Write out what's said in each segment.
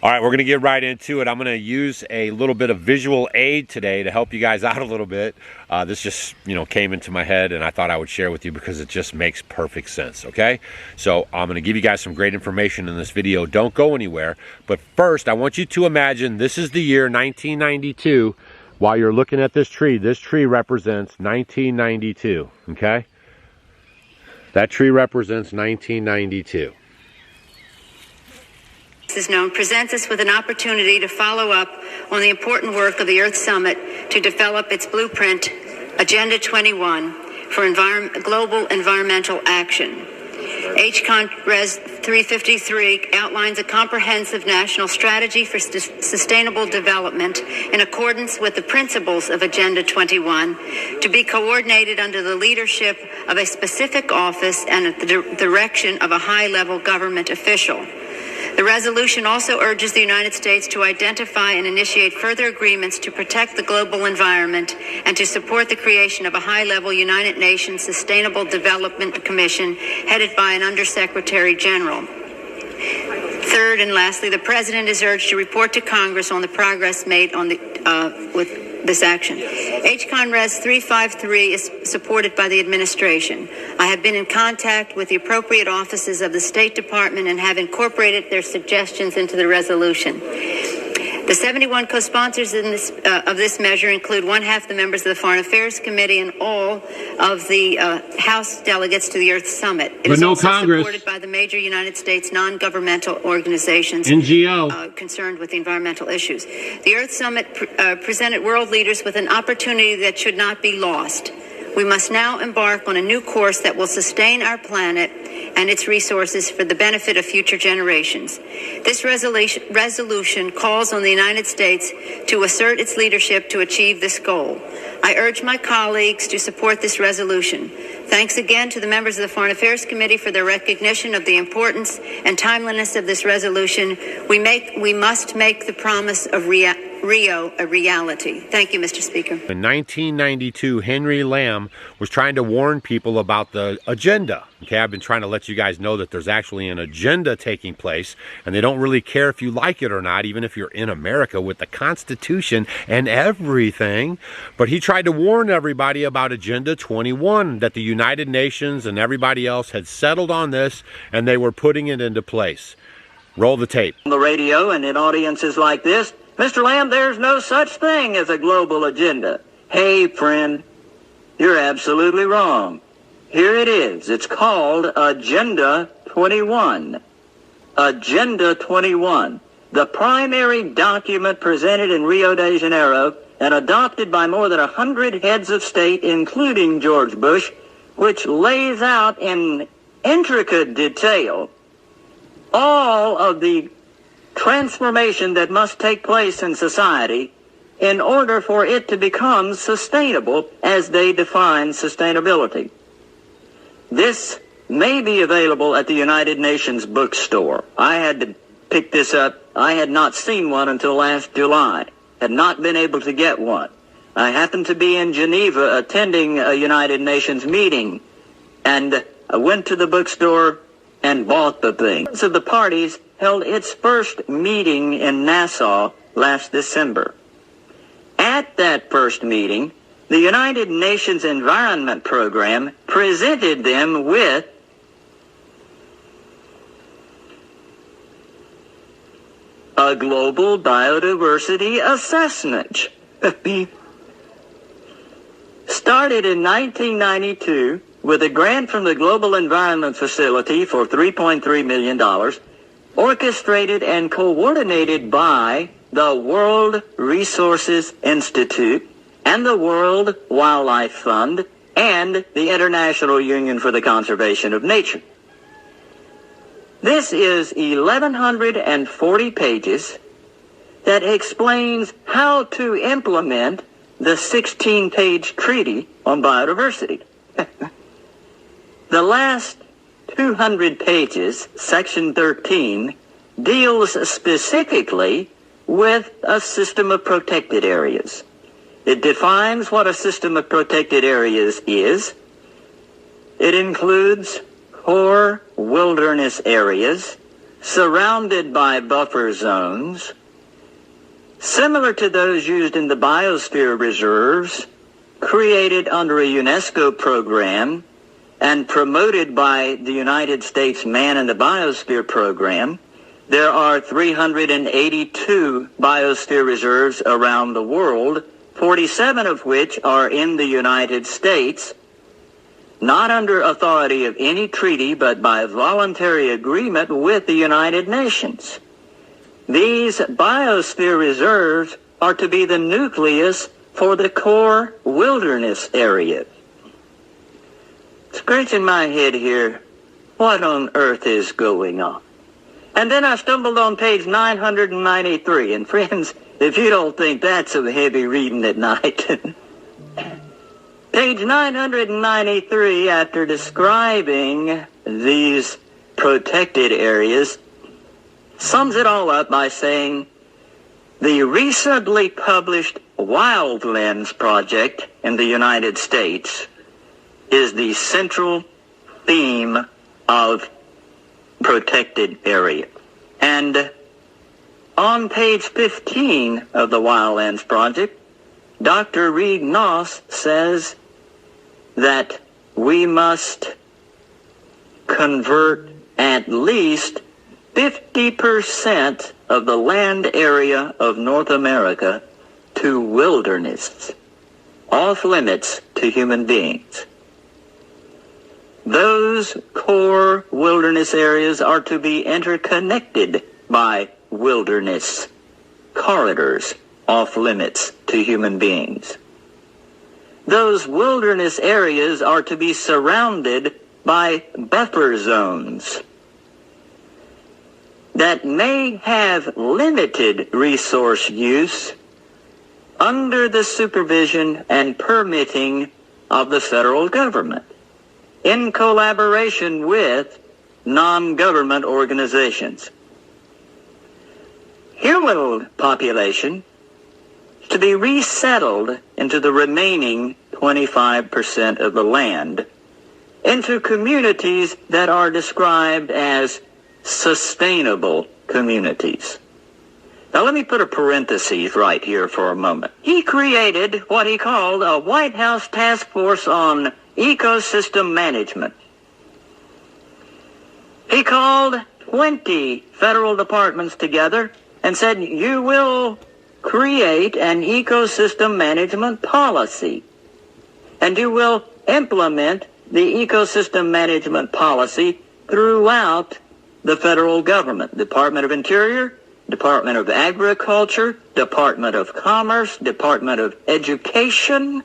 All right, we're going to get right into it. I'm going to use a little bit of visual aid today to help you guys out a little bit. This just, came into my head, and I thought I would share with you because it just makes perfect sense, okay? So I'm going to give you guys some great information in this video. Don't go anywhere. But first, I want you to imagine this is the year 1992. While you're looking at this tree represents 1992, okay? That tree represents 1992. Is known, presents us with an opportunity to follow up on the important work of the Earth Summit to develop its blueprint, Agenda 21, for global environmental action. HCON Res 353 outlines a comprehensive national strategy for sustainable development in accordance with the principles of Agenda 21 to be coordinated under the leadership of a specific office and at the direction of a high-level government official. The resolution also urges the United States to identify and initiate further agreements to protect the global environment and to support the creation of a high-level United Nations Sustainable Development Commission headed by an Undersecretary General. Third and lastly, the President is urged to report to Congress on the progress made on with this action. HCON Res 353 is supported by the administration. I have been in contact with the appropriate offices of the State Department and have incorporated their suggestions into the resolution. The 71 co-sponsors of this measure include one-half the members of the Foreign Affairs Committee and all of the House delegates to the Earth Summit. It is also supported by the major United States non-governmental organizations NGO concerned with the environmental issues. The Earth Summit presented world leaders with an opportunity that should not be lost. We must now embark on a new course that will sustain our planet and its resources for the benefit of future generations. This resolution calls on the United States to assert its leadership to achieve this goal. I urge my colleagues to support this resolution. Thanks again to the members of the Foreign Affairs Committee for their recognition of the importance and timeliness of this resolution. We must make the promise of Rio a reality. Thank you, Mr. Speaker. In 1992, Henry Lamb was trying to warn people about the agenda. Okay, I've been trying to let you guys know that there's actually an agenda taking place, and they don't really care if you like it or not, even if you're in America with the Constitution and everything. But he tried to warn everybody about Agenda 21, that the United Nations and everybody else had settled on this, and they were putting it into place. Roll the tape. On the radio and in audiences like this, Mr. Lamb, there's no such thing as a global agenda. Hey, friend, you're absolutely wrong. Here it is. It's called Agenda 21. Agenda 21, the primary document presented in Rio de Janeiro and adopted by more than 100 heads of state, including George Bush, which lays out in intricate detail all of the transformation that must take place in society in order for it to become sustainable as they define sustainability. This may be available at the United Nations bookstore. I had to pick this up. I had not seen one until last July. Had not been able to get one. I happened to be in Geneva attending a United Nations meeting, and I went to the bookstore and bought the thing. So the parties held its first meeting in Nassau last December. At that first meeting, the United Nations Environment Program presented them with a global biodiversity assessment. Started in 1992 with a grant from the Global Environment Facility for $3.3 million, orchestrated and coordinated by the World Resources Institute and the World Wildlife Fund and the International Union for the Conservation of Nature. This is 1,140 pages that explains how to implement the 16-page treaty on biodiversity. The last 200 pages, section 13, deals specifically with a system of protected areas. It defines what a system of protected areas is. It includes core wilderness areas, surrounded by buffer zones, similar to those used in the biosphere reserves, created under a UNESCO program and promoted by the United States Man in the Biosphere program. There are 382 biosphere reserves around the world, 47 of which are in the United States, not under authority of any treaty, but by voluntary agreement with the United Nations. These biosphere reserves are to be the nucleus for the core wilderness area. Scratching my head here, what on earth is going on? And then I stumbled on page 993, and friends, if you don't think that's some heavy reading at night, page 993, after describing these protected areas, sums it all up by saying, the recently published Wildlands Project in the United States is the central theme of protected area. And on page 15 of the Wildlands Project, Dr. Reed Noss says that we must convert at least 50% of the land area of North America to wilderness, off limits to human beings. Those core wilderness areas are to be interconnected by wilderness corridors off limits to human beings. Those wilderness areas are to be surrounded by buffer zones that may have limited resource use under the supervision and permitting of the federal government, in collaboration with non-government organizations. Human population is to be resettled into the remaining 25% of the land, into communities that are described as sustainable communities. Now let me put a parenthesis right here for a moment. He created what he called a White House task force on ecosystem management. He called 20 federal departments together and said, you will create an ecosystem management policy, and you will implement the ecosystem management policy throughout the federal government, Department of Interior, Department of Agriculture, Department of Commerce, Department of Education,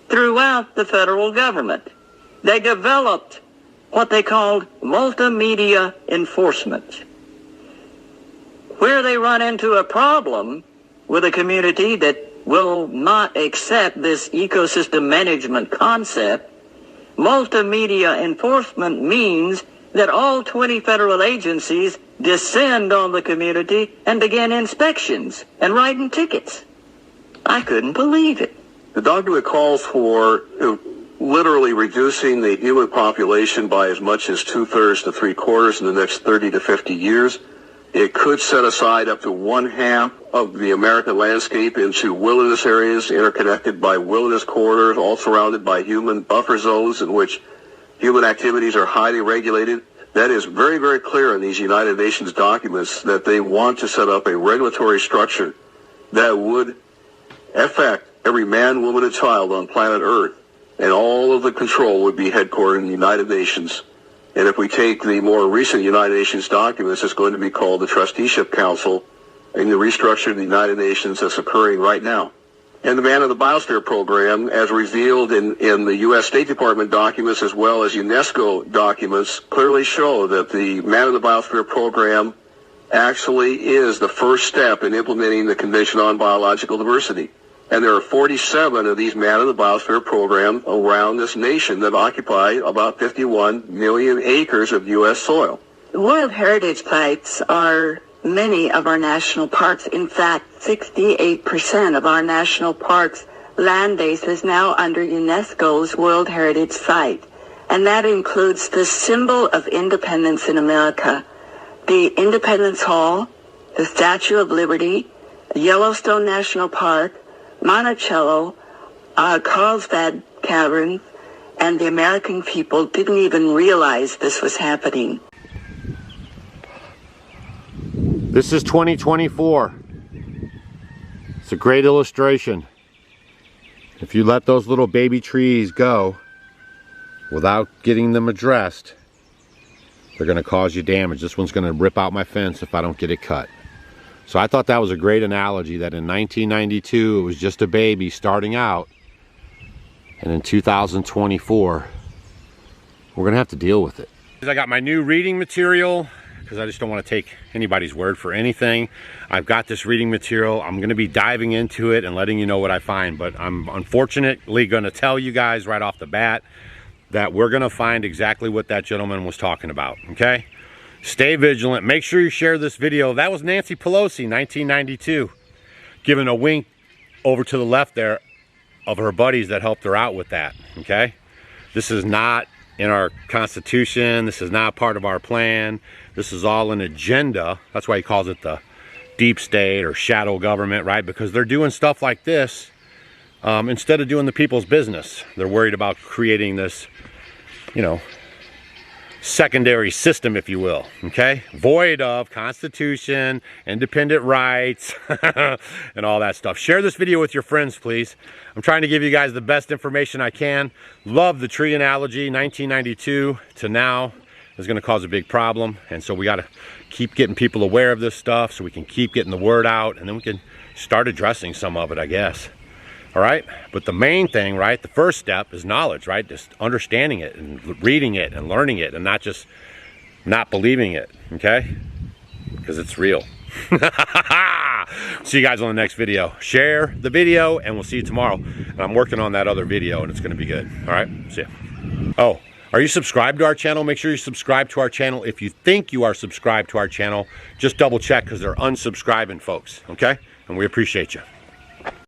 throughout the federal government. They developed what they called multimedia enforcement. Where they run into a problem with a community that will not accept this ecosystem management concept, multimedia enforcement means that all 20 federal agencies descend on the community and begin inspections and writing tickets. I couldn't believe it. The document calls for literally reducing the human population by as much as 2/3 to 3/4 in the next 30 to 50 years. It could set aside up to 1/2 of the American landscape into wilderness areas interconnected by wilderness corridors, all surrounded by human buffer zones in which human activities are highly regulated. That is very, very clear in these United Nations documents that they want to set up a regulatory structure that would affect every man, woman, and child on planet Earth, and all of the control would be headquartered in the United Nations. And if we take the more recent United Nations documents, it's going to be called the Trusteeship Council in the restructure of the United Nations that's occurring right now. And the Man of the Biosphere program, as revealed in the U.S. State Department documents as well as UNESCO documents, clearly show that the Man of the Biosphere program actually is the first step in implementing the Convention on Biological Diversity. And there are 47 of these Man of the Biosphere programs around this nation that occupy about 51 million acres of U.S. soil. World Heritage Sites are many of our national parks. In fact, 68% of our national parks land base is now under UNESCO's World Heritage Site. And that includes the symbol of independence in America, the Independence Hall, the Statue of Liberty, Yellowstone National Park, Monticello, Carlsbad Caverns, and the American people didn't even realize this was happening. This is 2024. It's a great illustration. If you let those little baby trees go without getting them addressed, they're going to cause you damage. This one's going to rip out my fence if I don't get it cut. So I thought that was a great analogy, that in 1992 it was just a baby starting out, and in 2024 we're going to have to deal with it. I got my new reading material because I just don't want to take anybody's word for anything. I've got this reading material. I'm going to be diving into it and letting you know what I find, but I'm unfortunately going to tell you guys right off the bat that we're going to find exactly what that gentleman was talking about, okay? Stay vigilant. Make sure you share this video. That was Nancy Pelosi, 1992, giving a wink over to the left there of her buddies that helped her out with that, okay? This is not in our Constitution. This is not part of our plan. This is all an agenda. That's why he calls it the deep state or shadow government, right? Because they're doing stuff like this instead of doing the people's business. They're worried about creating this, you know, secondary system, if you will, okay? Void of Constitution, independent rights, and all that stuff. Share this video with your friends, please. I'm trying to give you guys the best information I can. Love the tree analogy. 1992 to now is going to cause a big problem, and so we got to keep getting people aware of this stuff so we can keep getting the word out, and then we can start addressing some of it, I guess. All right, but the main thing, right, the first step is knowledge, right? Just understanding it and reading it and learning it and not just not believing it, okay? Because it's real. See you guys on the next video. Share the video and we'll see you tomorrow. And I'm working on that other video and it's going to be good. All right, see ya. Oh, are you subscribed to our channel? Make sure you subscribe to our channel. If you think you are subscribed to our channel, just double check because they're unsubscribing folks, okay? And we appreciate you.